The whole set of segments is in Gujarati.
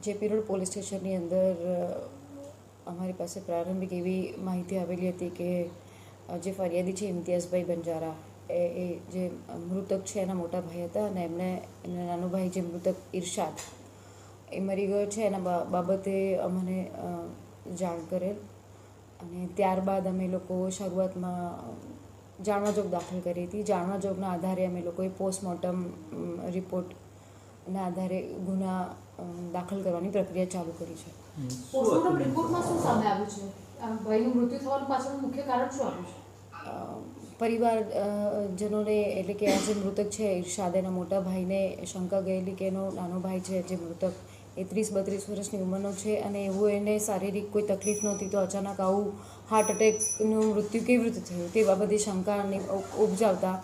જેપી રોડ પોલીસ સ્ટેશનની અંદર અમારી પાસે પ્રારંભિક એવી માહિતી આવેલી હતી કે જે ફરિયાદી છે ઇમ્તિયાઝભાઈ બંજારા એ જે મૃતક છે એના મોટા ભાઈ હતા અને એમના નાનો ભાઈ જે મૃતક ઇરશાદ એ મરી ગયો છે એના બાબતે અમને જાણ કરેલ અને ત્યારબાદ અમે લોકો શરૂઆતમાં જાણવાજોગ દાખલ કરી હતી. જાણવાજોગના આધારે અમે લોકોએ પોસ્ટમોર્ટમ રિપોર્ટના આધારે ગુના દાખલ કરવાની પ્રક્રિયા ચાલુ કરી છે. પોસ્ટમોર્ટમ રિપોર્ટમાં શું સામે આવ્યું છે? ભાઈનું મૃત્યુ થવાનું પાછળનું મુખ્ય કારણ શું આવ્યું છે? પરિવારજનોને એટલે કે આ જે મૃતક છે ઇરશાદ એના મોટા ભાઈને શંકા ગયેલી કે એનો નાનો ભાઈ છે જે મૃતક એ 30-32 વર્ષની ઉંમરનો છે અને એવું એને શારીરિક કોઈ તકલીફ નહોતી તો અચાનક આવું હાર્ટ એટેકનું મૃત્યુ કેવી રીતે થયું તે બાબતે શંકાને ઉપજાવતા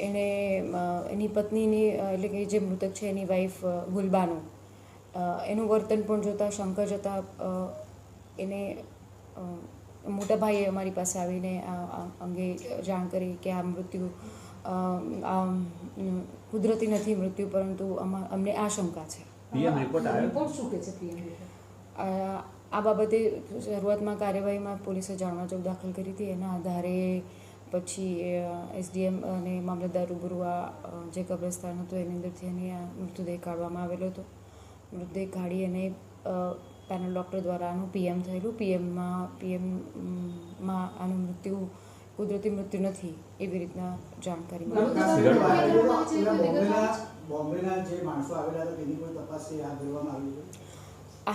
એણે એની પત્નીની એટલે કે જે મૃતક છે એની વાઈફ ગુલબાનો એનું વર્તન પણ જોતાં શંકા જતાં એને મોટા ભાઈએ અમારી પાસે આવીને આ અંગે જાણ કરી કે આ મૃત્યુ કુદરતી નથી મૃત્યુ પરંતુ અમને આ શંકા છે. રિપોર્ટ શું કહે છે પીએમ? આ બાબતે શરૂઆતમાં કાર્યવાહીમાં પોલીસે જાણવાજોગ દાખલ કરી હતી. એના આધારે પછી એસડીએમ અને મામલતદાર રૂબરૂ આ જે કબ્રસ્તાન હતું એની અંદરથી એને આ મૃતદેહ કાઢવામાં આવેલો હતો. મૃતદેહ કાઢી અને પેનલ ડૉક્ટર દ્વારા આનું પીએમ થયેલું. પીએમમાં આનું મૃત્યુ કુદરતી મૃત્યુ નથી એવી રીતના જાણકારી મળી.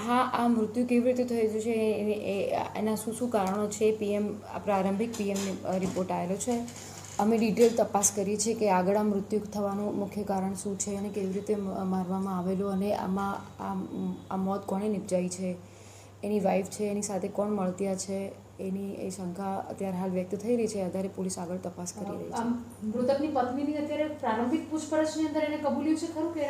હા, આ મૃત્યુ કેવી રીતે થયું છે એના શું કારણો છે પ્રારંભિક પીએમ રિપોર્ટ આવેલો છે. અમે ડિટેલ તપાસ કરી છે કે આગળ આ મૃત્યુ થવાનું મુખ્ય કારણ શું છે અને કેવી રીતે મારવામાં આવેલું અને આમાં આ મોત કોણે નિપજાઈ છે, એની વાઈફ છે એની સાથે કોણ મળતિયા છે એની એ શંકા અત્યારે હાલ વ્યક્ત થઈ રહી છે. આધારે પોલીસ આગળ તપાસ કરી રહી છે. મૃતકની પત્નીની અત્યારે પ્રારંભિક પૂછપરછની અંદર એને કબૂલ્યું છે ખરું કે?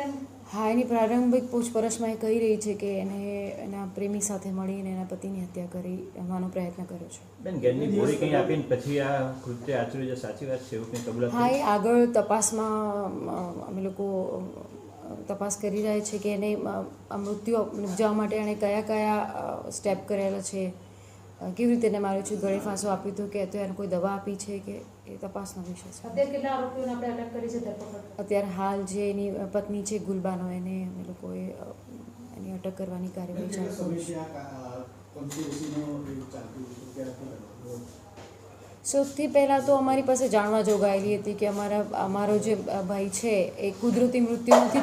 હા, એની પ્રારંભિક પૂછપરછમાં એ કહી રહી છે કે એને એના પ્રેમી સાથે મળીને એના પતિની હત્યા કરી એવાનો પ્રયત્ન કર્યો છે. બેન, ઘરની બોડી કંઈ આપીને પછી આ કૃત્ય આચર્યું છે, સાચી વાત છે એવું કંઈ કબૂલાત? હા, એ આગળ તપાસમાં અમે લોકો તપાસ કરી રહ્યા છે કે એને આ મૃત્યુ નિપજાવવા માટે એણે કયા સ્ટેપ કરેલા છે, કેવી રીતે એને માર્યું છે, ગળે ફાંસો આપ્યું હતું કે અત્યારે કોઈ દવા આપી છે કે એ તપાસનો વિષય છે. અત્યારે કેટલા આરોપીઓને આપણે અટક કરી છે ધરપકડ? અત્યારે હાલ જે એની પત્ની છે ગુલબાનો એને અમે લોકોએ એની અટક કરવાની કાર્યવાહી ચાલુ કરી છે. સૌથી પહેલાં તો અમારી પાસે જાણવા જોગાયેલી હતી કે અમારો જે ભાઈ છે એ કુદરતી મૃત્યુ નથી